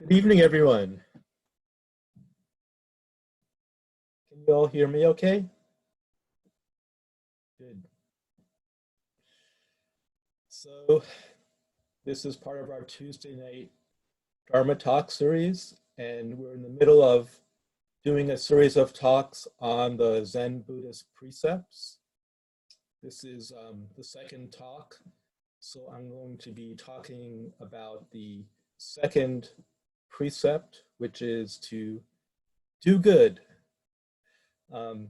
Good evening, everyone. Can you all hear me okay? Good. So this is part of our Tuesday night Dharma talk series, and we're in the middle of doing a series of talks on the Zen Buddhist precepts. This is the second talk, so I'm going to be talking about the second precept, which is to do good. And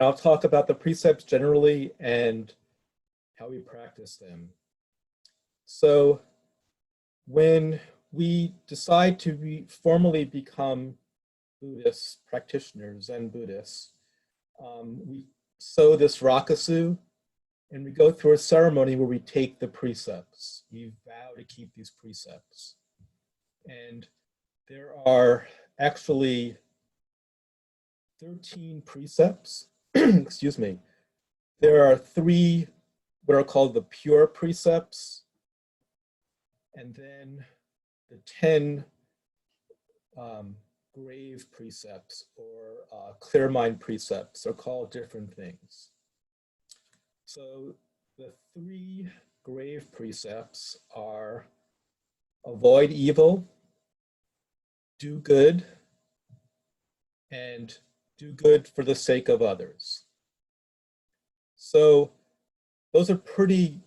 I'll talk about the precepts generally and how we practice them. So when we decide to formally become Buddhist practitioners and Buddhists, we sow this rakusu, and we go through a ceremony where we take the precepts. We vow to keep these precepts. And there are actually 13 precepts. Excuse me. There are 3 what are called the pure precepts, and then the 10 grave precepts or clear mind precepts are called different things. So the 3 grave precepts are avoid evil, do good, and do good for the sake of others. So those are pretty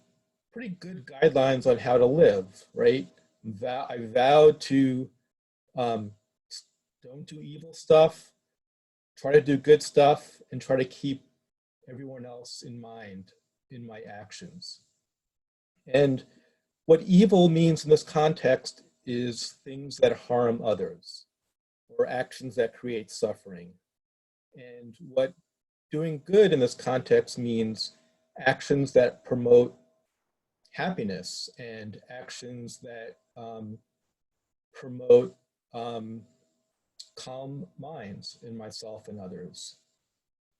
good guidelines on how to live, right? I vow to don't do evil stuff, try to do good stuff, and try to keep everyone else in mind in my actions. And what evil means in this context is things that harm others or actions that create suffering. And what doing good in this context means actions that promote happiness and actions that promote calm minds in myself and others.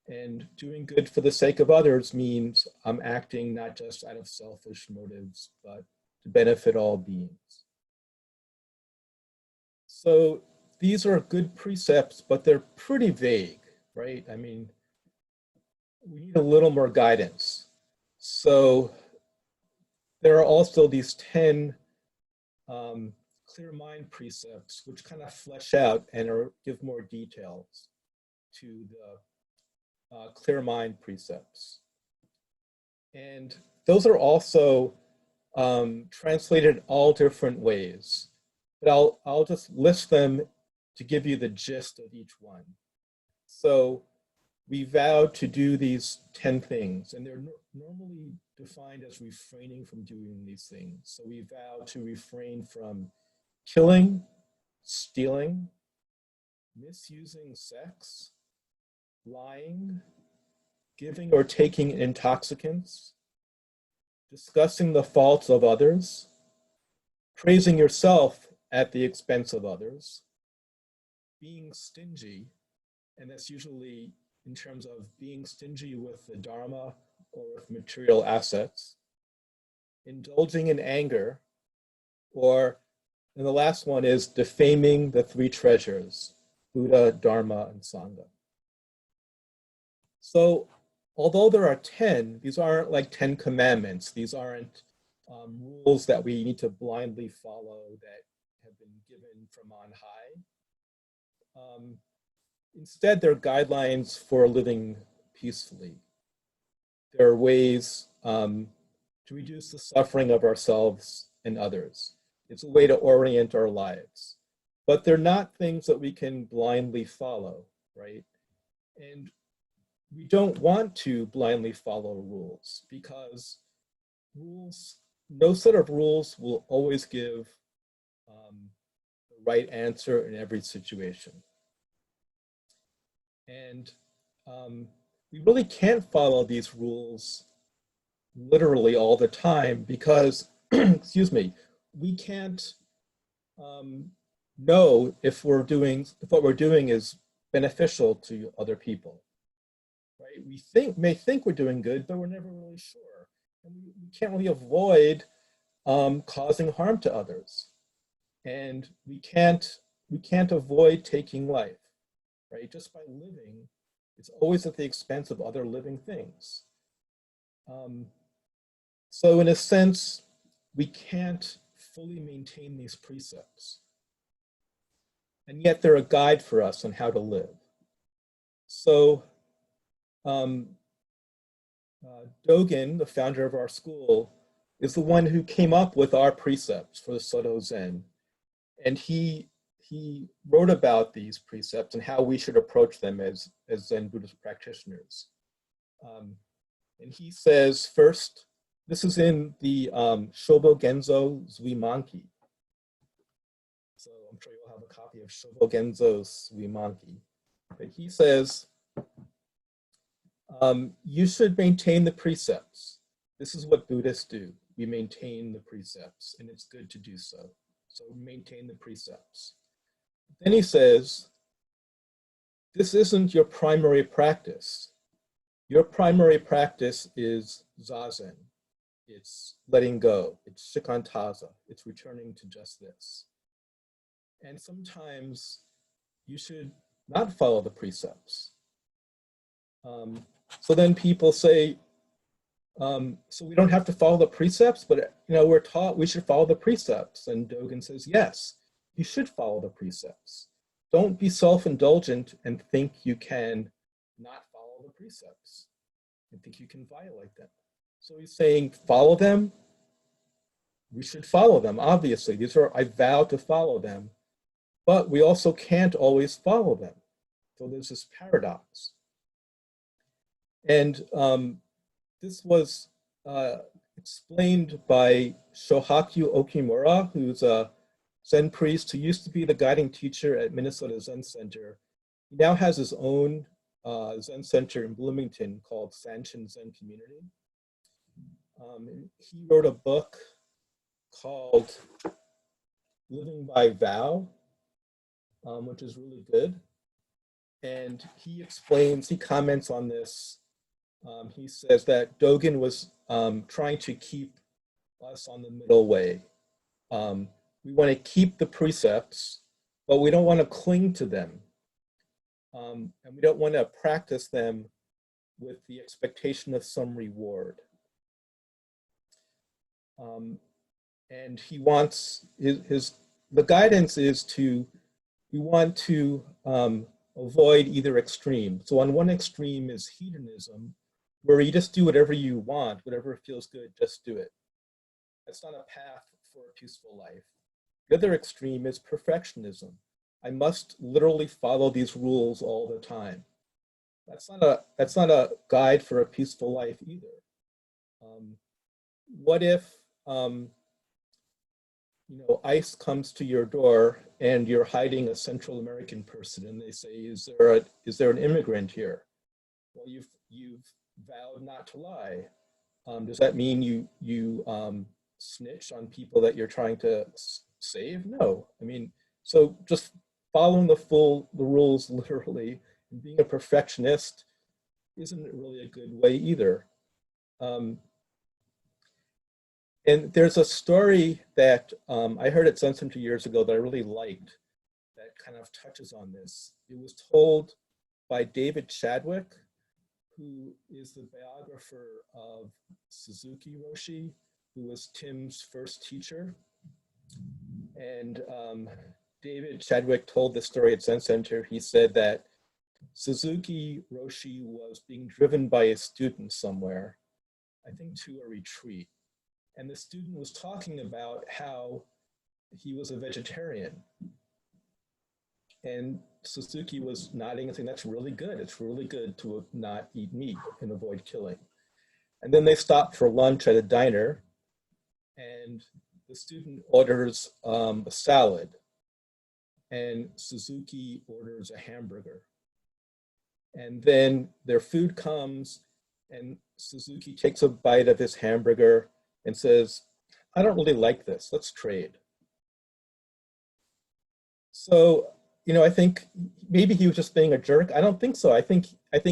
And doing good for the sake of others means I'm acting not just out of selfish motives, but to benefit all beings. So these are good precepts, but they're pretty vague, right? I mean, we need a little more guidance. So there are also these 10 clear mind precepts, which kind of flesh out and give more details to the clear mind precepts. And those are also translated all different ways. But I'll just list them to give you the gist of each one. So we vow to do these 10 things, and they're normally defined as refraining from doing these things. So we vow to refrain from killing, stealing, misusing sex, lying, giving or taking intoxicants, discussing the faults of others, praising yourself at the expense of others, being stingy, and that's usually in terms of being stingy with the Dharma or with material assets, indulging in anger, and the last one is defaming the 3 treasures, Buddha, Dharma, and Sangha. So although there are 10, these aren't like 10 commandments. These aren't rules that we need to blindly follow that have been given from on high. Instead, they're guidelines for living peacefully. There are ways to reduce the suffering of ourselves and others. It's a way to orient our lives. But they're not things that we can blindly follow, right? And we don't want to blindly follow rules because no set of rules will always give the right answer in every situation. And we really can't follow these rules literally all the time because, excuse me, we can't know if what we're doing is beneficial to other people. Right? We may think we're doing good, but we're never really sure. And we can't really avoid causing harm to others. And we can't avoid taking life, right? Just by living, it's always at the expense of other living things. So in a sense, we can't fully maintain these precepts. And yet they're a guide for us on how to live. So Dogen, the founder of our school, is the one who came up with our precepts for the Soto Zen. And he wrote about these precepts and how we should approach them as Zen Buddhist practitioners. And he says, first, this is in the Shobo Genzo Zuimanki. So I'm sure you'll have a copy of Shobo Genzo Zuimanki. But he says, you should maintain the precepts. This is what Buddhists do. We maintain the precepts, and it's good to do so. So maintain the precepts. Then he says, this isn't your primary practice. Your primary practice is Zazen. It's letting go. It's shikantaza. It's returning to just this. And sometimes you should not follow the precepts. So then people say, so we don't have to follow the precepts, but we're taught we should follow the precepts. And Dogen says, yes, you should follow the precepts. Don't be self-indulgent and think you can not follow the precepts and think you can violate them. So he's saying, follow them. We should follow them, obviously. These are, I vow to follow them, but we also can't always follow them. So there's this paradox. And this was explained by Shohaku Okimura, who's a Zen priest who used to be the guiding teacher at Minnesota Zen Center. He now has his own Zen Center in Bloomington called Sanchin Zen Community. He wrote a book called Living by Vow, which is really good. And he comments on this. He says that Dogen was trying to keep us on the middle way. We want to keep the precepts, but we don't want to cling to them. And we don't want to practice them with the expectation of some reward. And he wants, the guidance is we want to avoid either extreme. So on one extreme is hedonism, where you just do whatever you want, whatever feels good, just do it. That's not a path for a peaceful life. The other extreme is perfectionism. I must literally follow these rules all the time. That's not a guide for a peaceful life either. What if ICE comes to your door and you're hiding a Central American person, and they say, "Is there an immigrant here?" Well, you've vowed not to lie. Does that mean you snitch on people that you're trying to save? No. I mean, so just following the rules literally and being a perfectionist isn't really a good way either. And there's a story that I heard at Zen Center years ago that I really liked that kind of touches on this. It was told by David Chadwick, who is the biographer of Suzuki Roshi, who was Tim's first teacher. And David Chadwick told the story at Zen Center. He said that Suzuki Roshi was being driven by a student somewhere, I think to a retreat. And the student was talking about how he was a vegetarian. And Suzuki was nodding and saying, that's really good. It's really good to not eat meat and avoid killing. And then they stopped for lunch at a diner, and the student orders a salad, and Suzuki orders a hamburger. And then their food comes, and Suzuki takes a bite of his hamburger and says, I don't really like this, let's trade. So, I think maybe he was just being a jerk. I don't think so. I think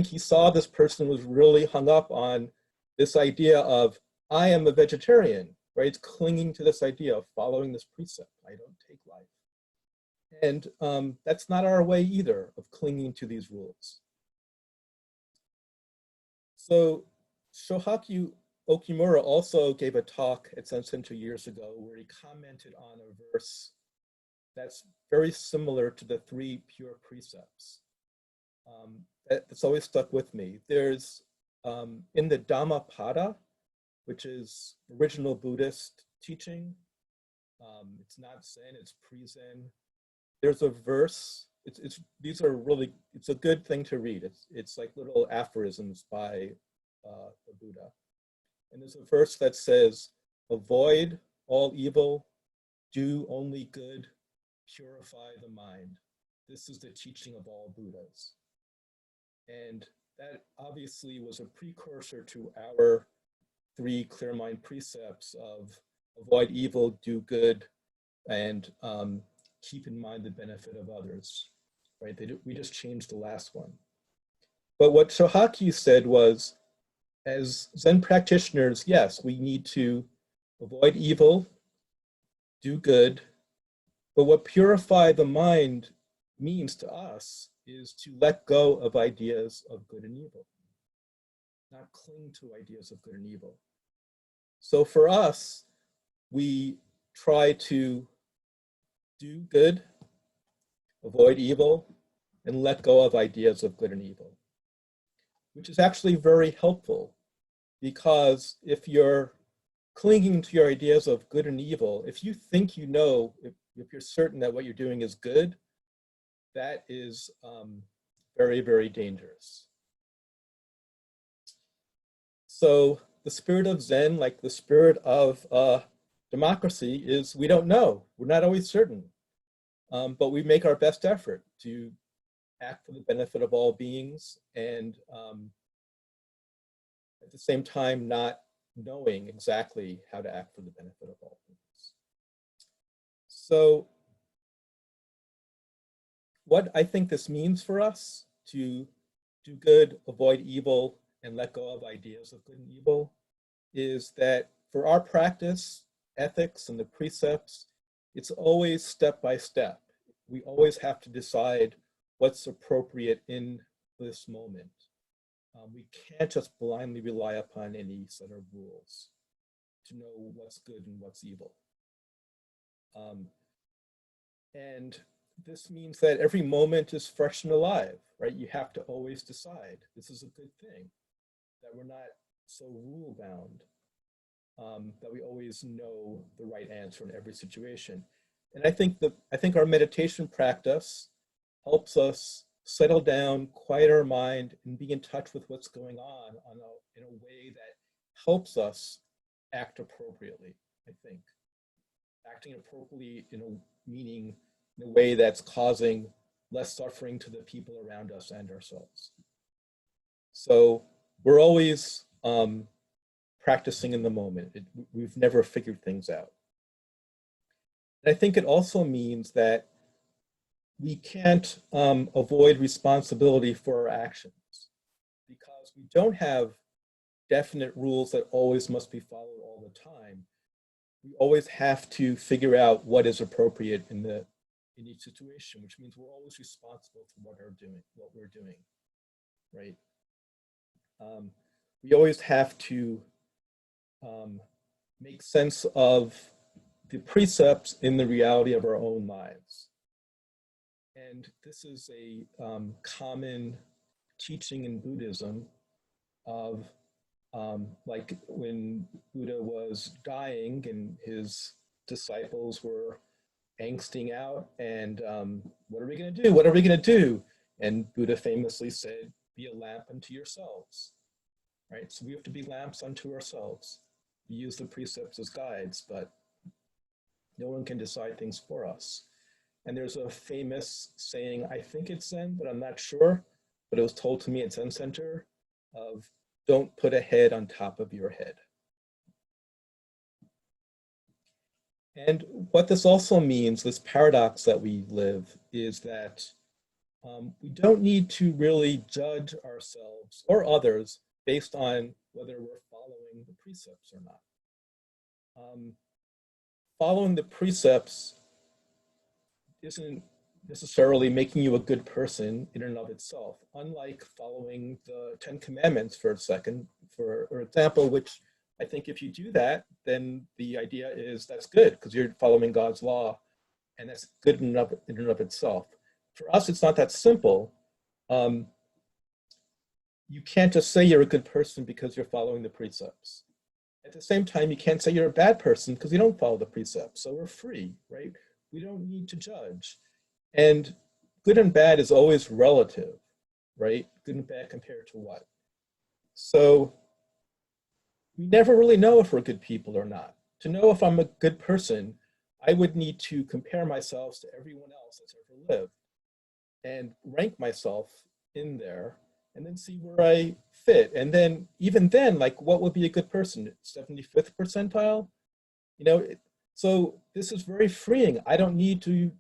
he saw this person was really hung up on this idea of, I am a vegetarian, right? It's clinging to this idea of following this precept. I don't take life. And that's not our way either of clinging to these rules. So Shohaku Okimura also gave a talk at Zen Center years ago where he commented on a verse that's very similar to the 3 pure precepts. That's always stuck with me. There's in the Dhammapada, which is original Buddhist teaching. It's not Zen, it's pre-Zen. There's a verse. These are really. It's a good thing to read. It's like little aphorisms by the Buddha. And there's a verse that says, "Avoid all evil, do only good, purify the mind. This is the teaching of all Buddhas." And that obviously was a precursor to our 3 clear mind precepts of avoid evil, do good, and keep in mind the benefit of others, right? We just changed the last one. But what Shohaku said was, as Zen practitioners, yes, we need to avoid evil, do good, but what purify the mind means to us is to let go of ideas of good and evil, not cling to ideas of good and evil. So for us, we try to do good, avoid evil, and let go of ideas of good and evil, which is actually very helpful, because if you're clinging to your ideas of good and evil, if you think you know, if you're certain that what you're doing is good, that is very, very dangerous. So the spirit of Zen, like the spirit of democracy, is we don't know. We're not always certain, but we make our best effort to act for the benefit of all beings, and at the same time not knowing exactly how to act for the benefit of all beings. So what I think this means for us to do good, avoid evil, and let go of ideas of good and evil is that for our practice, ethics and the precepts, it's always step by step. We always have to decide what's appropriate in this moment. We can't just blindly rely upon any set of rules to know what's good and what's evil. And this means that every moment is fresh and alive, right? You have to always decide, this is a good thing, that we're not so rule bound, that we always know the right answer in every situation. And I think our meditation practice helps us settle down, quiet our mind, and be in touch with what's going on in a way that helps us act appropriately, I think. Acting appropriately meaning in a way that's causing less suffering to the people around us and ourselves. So we're always practicing in the moment. We've never figured things out. And I think it also means that we can't avoid responsibility for our actions, because we don't have definite rules that always must be followed all the time. We always have to figure out what is appropriate in each situation, which means we're always responsible for what we're doing, right? We always have to make sense of the precepts in the reality of our own lives. And this is a common teaching in Buddhism of like when Buddha was dying and his disciples were angsting out and what are we going to do? What are we going to do? And Buddha famously said, be a lamp unto yourselves, right? So we have to be lamps unto ourselves. We use the precepts as guides, but no one can decide things for us. And there's a famous saying, I think it's Zen, but I'm not sure, but it was told to me at Zen Center, of don't put a head on top of your head. And what this also means, this paradox that we live, is that we don't need to really judge ourselves or others based on whether we're following the precepts or not. Um, Following the precepts isn't necessarily making you a good person in and of itself, unlike following the Ten Commandments for a second, for example, which I think if you do that, then the idea is that's good because you're following God's law and that's good in and of itself. For us, it's not that simple. Um, you can't just say you're a good person because you're following the precepts. At the same time, you can't say you're a bad person because you don't follow the precepts. So we're free, right? We don't need to judge. And good and bad is always relative, right? Good and bad compared to what? So we never really know if we're good people or not. To know if I'm a good person, I would need to compare myself to everyone else that's ever lived and rank myself in there and then see where I fit. And then, even then, like, what would be a good person? 75th percentile? You know, so this is very freeing. I don't need to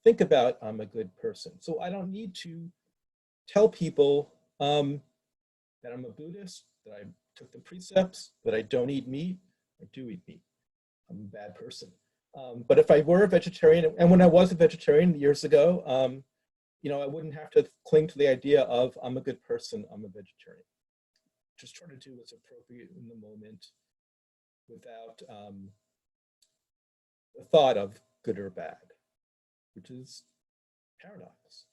think about I'm a good person. So I don't need to tell people that I'm a Buddhist, that I took the precepts, that I don't eat meat. I do eat meat. I'm a bad person. But if I were a vegetarian, and when I was a vegetarian years ago, you know, I wouldn't have to cling to the idea of I'm a good person, I'm a vegetarian. Just try to do what's appropriate in the moment without the thought of good or bad, which is paradox.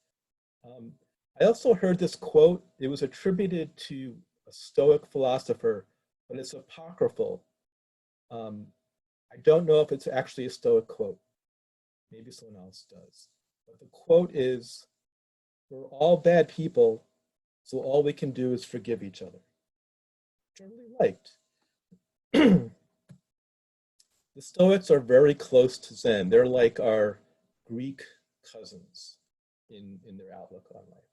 I also heard this quote. It was attributed to a Stoic philosopher, but it's apocryphal. Um, I don't know if it's actually a Stoic quote. Maybe someone else does. But the quote is, we're all bad people, so all we can do is forgive each other, which I really liked. The Stoics are very close to Zen. They're like our Greek cousins in their outlook on life.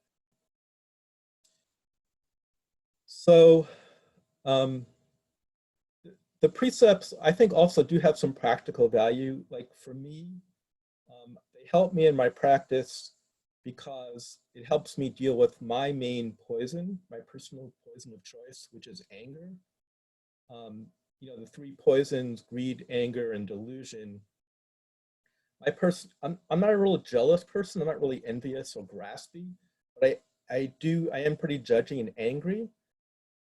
So the precepts, I think, also do have some practical value. Like for me, they help me in my practice because it helps me deal with my main poison, my personal poison of choice, which is anger. You know, the three poisons, greed, anger, and delusion. I'm not a real jealous person. I'm not really envious or graspy, but I am pretty judgy and angry.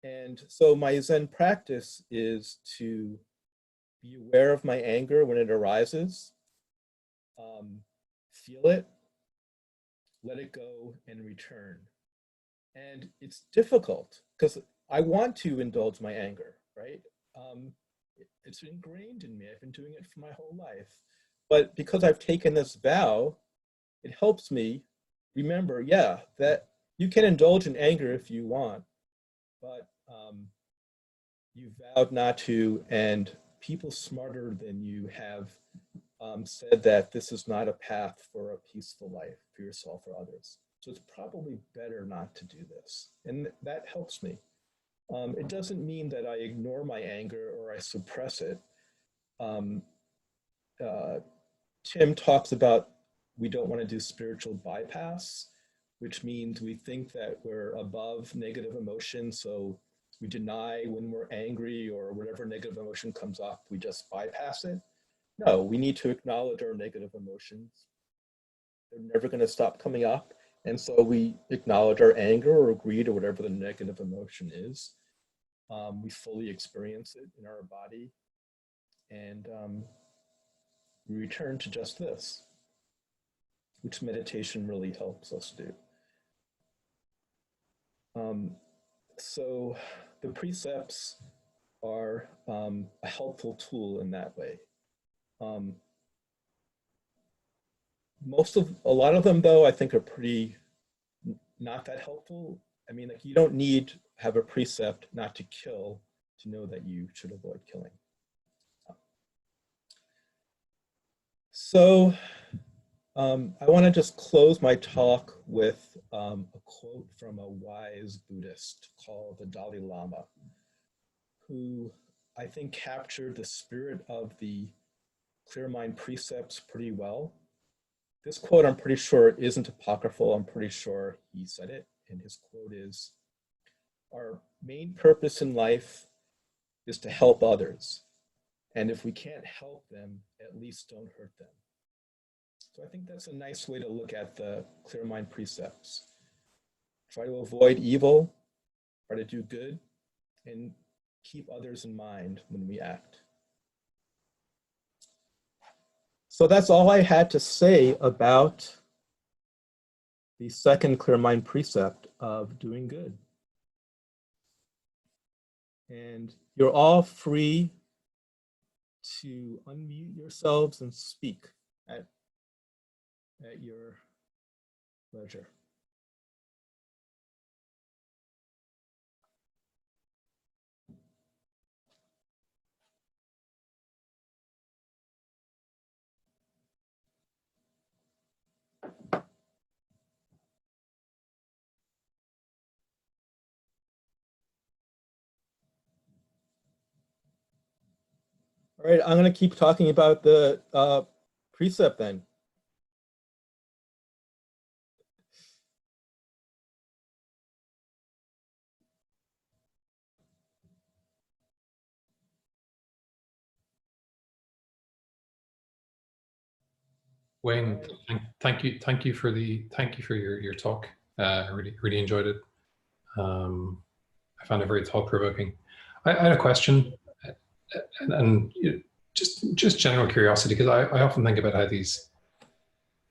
And so my Zen practice is to be aware of my anger when it arises, feel it, let it go, and return. And it's difficult because I want to indulge my anger, right? It's ingrained in me. I've been doing it for my whole life. But because I've taken this vow, it helps me remember, yeah, that you can indulge in anger if you want, but you vowed not to, and people smarter than you have said that this is not a path for a peaceful life for yourself or others. So it's probably better not to do this. And that helps me. It doesn't mean that I ignore my anger or I suppress it. Um, uh, Tim talks about we don't want to do spiritual bypass, which means we think that we're above negative emotion. So we deny when we're angry or whatever negative emotion comes up, we just bypass it. No, we need to acknowledge our negative emotions. They're never going to stop coming up. And so we acknowledge our anger or greed or whatever the negative emotion is. We fully experience it in our body. And we return to just this, which meditation really helps us do. So the precepts are a helpful tool in that way. A lot of them, though, I think are pretty not that helpful. I mean, like, you don't need to have a precept not to kill to know that you should avoid killing. So I want to just close my talk with a quote from a wise Buddhist called the Dalai Lama, who I think captured the spirit of the clear mind precepts pretty well. This quote, I'm pretty sure, isn't apocryphal. I'm pretty sure he said it. And his quote is, "Our main purpose in life is to help others. And if we can't help them, at least don't hurt them. So I think that's a nice way to look at the clear mind precepts. Try to avoid evil, try to do good, and keep others in mind when we act. So that's all I had to say about the second clear mind precept of doing good. And you're all free to unmute yourselves and speak at your leisure. All right, I'm going to keep talking about the precept then. Wayne, thank you for your talk. I really enjoyed it. I found it very thought provoking. I had a question, and just general curiosity, because I often think about how these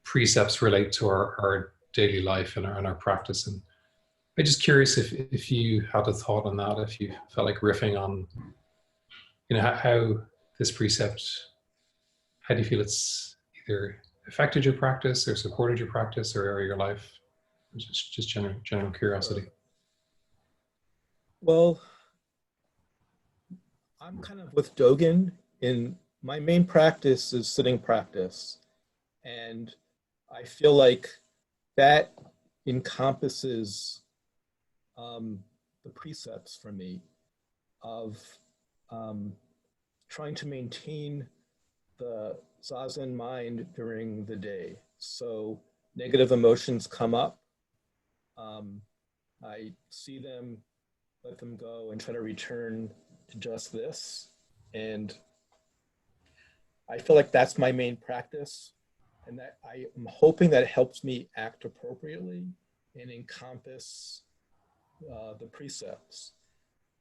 precepts relate to our daily life and our practice, and I'm just curious if you had a thought on that, if you felt like riffing on, how this precept, how do you feel it's either affected your practice or supported your practice or your life? Just general curiosity. Well, I'm kind of with Dogen. In my main practice is sitting practice, and I feel like that encompasses the precepts for me of trying to maintain the zazen mind during the day. So negative emotions come up. I see them, let them go, and try to return to just this. And I feel like that's my main practice. And that I am hoping that helps me act appropriately and encompass the precepts.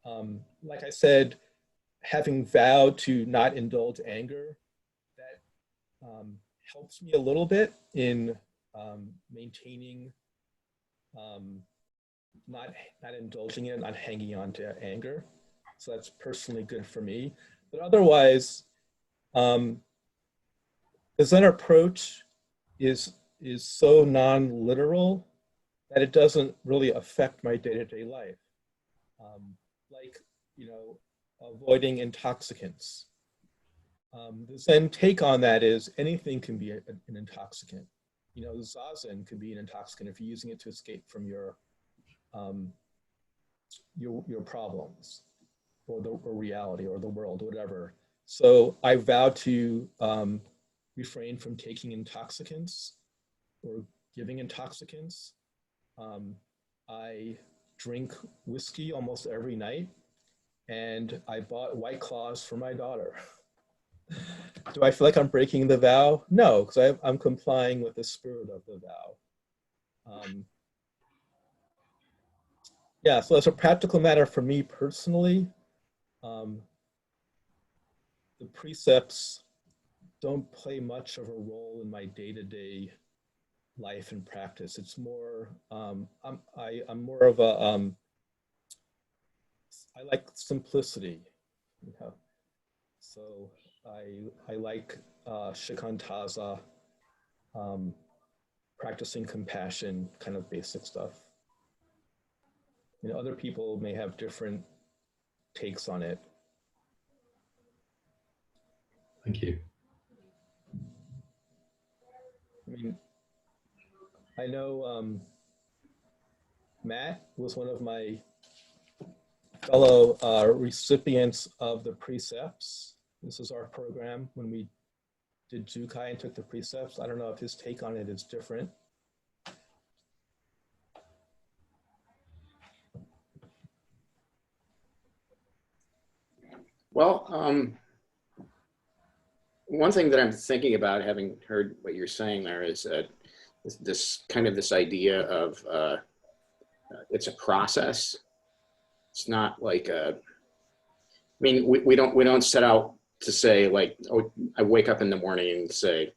Like I said, having vowed to not indulge anger, that helps me a little bit in maintaining, not indulging it, not hanging on to anger. So that's personally good for me. But otherwise, the Zen approach is so non-literal that it doesn't really affect my day-to-day life. Like, avoiding intoxicants. The Zen take on that is anything can be an intoxicant. Zazen could be an intoxicant if you're using it to escape from your problems or reality or the world, whatever. So I vow to refrain from taking intoxicants or giving intoxicants. I drink whiskey almost every night, and I bought White Claws for my daughter. Do I feel like I'm breaking the vow? No, because I'm complying with the spirit of the vow. Yeah, so as a practical matter for me personally, the precepts don't play much of a role in my day-to-day life and practice. It's more, I'm more of a, I like simplicity, So I like shikantaza, practicing compassion, kind of basic stuff. Other people may have different takes on it. Thank you. I mean, I know Matt was one of my fellow recipients of the precepts. This is our program when we did Jukai and took the precepts. I don't know if his take on it is different. Well, one thing that I'm thinking about, having heard what you're saying there, is this idea of it's a process. It's not like I mean, we don't set out to say like, oh, I wake up in the morning and say,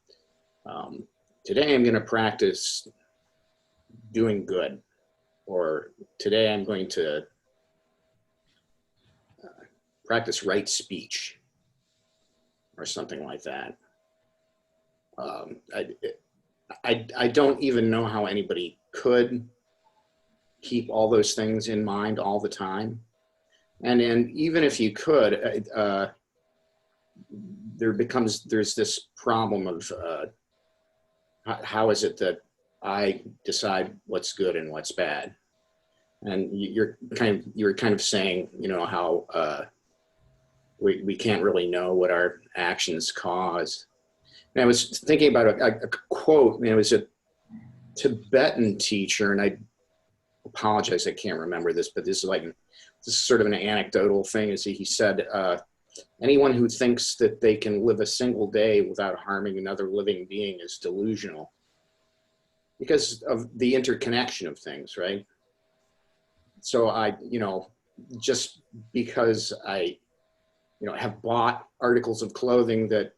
today I'm going to practice doing good, or today I'm going to practice right speech, or something like that. I don't even know how anybody could keep all those things in mind all the time. And even if you could, there's this problem of how is it that I decide what's good and what's bad? And you're kind of saying, you know, how we can't really know what our actions cause. And I was thinking about a quote, and it was a Tibetan teacher, and I apologize, I can't remember this, but this is sort of an anecdotal thing. Is he said, anyone who thinks that they can live a single day without harming another living being is delusional, because of the interconnection of things, right? So just because I, have bought articles of clothing that,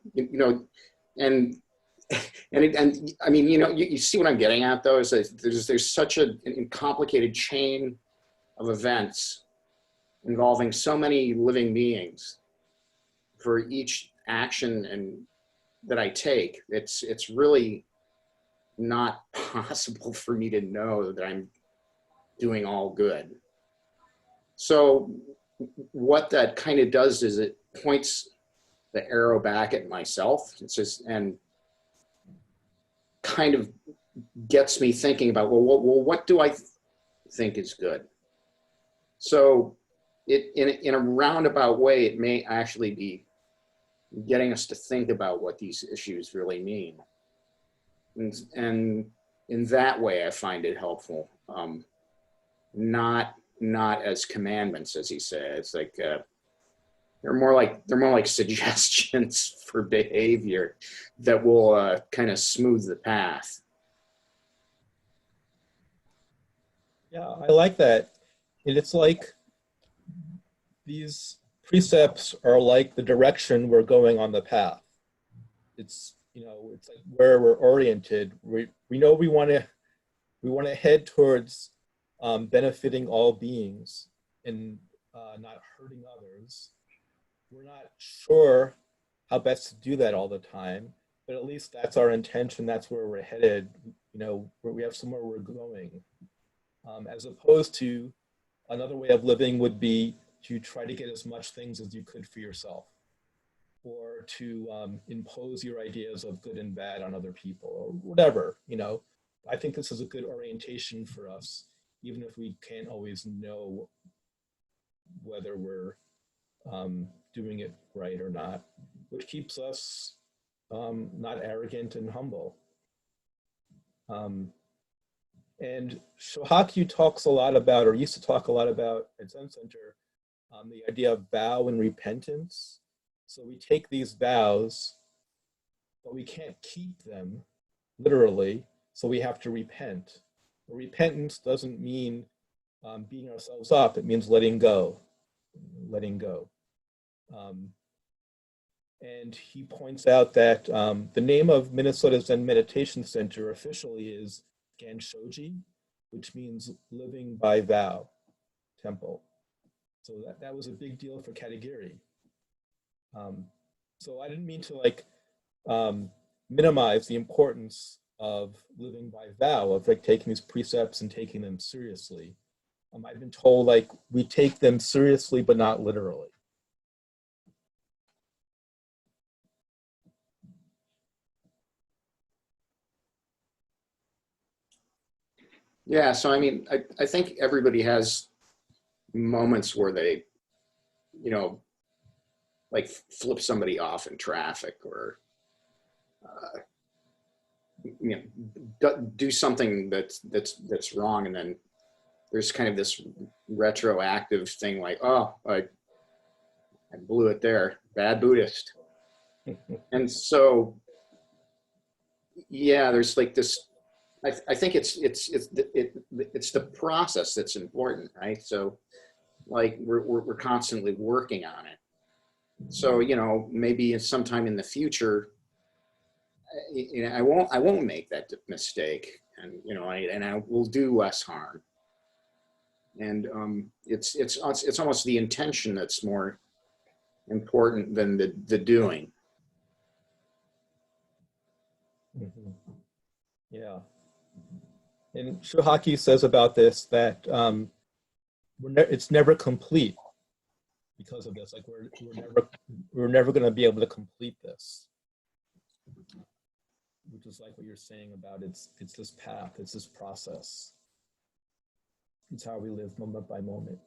and I mean, you see what I'm getting at, though, is that there's such a complicated chain of events involving so many living beings for each action and that I take. It's really not possible for me to know that I'm doing all good. So what that kind of does is it points the arrow back at myself. It's just, and kind of gets me thinking about, well, what do I think is good? So in a roundabout way, it may actually be getting us to think about what these issues really mean. And in that way, I find it helpful. Not as commandments, as he says. It's like they're more like suggestions for behavior that will kind of smooth the path. Yeah, I like that. And it's like these precepts are like the direction we're going on the path. It's, it's like where we're oriented. We know we want to head towards benefiting all beings and not hurting others. We're not sure how best to do that all the time, but at least that's our intention. That's where we're headed. Where we have somewhere we're going. As opposed to another way of living would be to try to get as much things as you could for yourself, or to impose your ideas of good and bad on other people, or whatever. I think this is a good orientation for us, even if we can't always know whether we're doing it right or not, which keeps us not arrogant and humble. And Shohaku talks a lot about, or used to talk a lot about at Zen Center, the idea of vow and repentance. So we take these vows, but we can't keep them literally, so we have to repent. But repentance doesn't mean beating ourselves up, it means letting go. And he points out that the name of Minnesota Zen Meditation Center officially is Ganshoji, which means living by vow temple. So that was a big deal for Katagiri. So I didn't mean to minimize the importance of living by vow, of taking these precepts and taking them seriously. I've been told we take them seriously, but not literally. Yeah, so I mean, I think everybody has moments where they, flip somebody off in traffic, or do something that's wrong, and then there's kind of this retroactive thing, like, oh, I blew it there, bad Buddhist. And so, yeah, there's like this. I think it's the process that's important, right? So, like we're constantly working on it. So maybe sometime in the future, I won't make that mistake, and I will do less harm. And it's almost the intention that's more important than the doing. Mhm. Yeah. And Shohaki says about this that it's never complete because of this. Like we're never going to be able to complete this, which is like what you're saying about it's this path, it's this process. It's how we live moment by moment.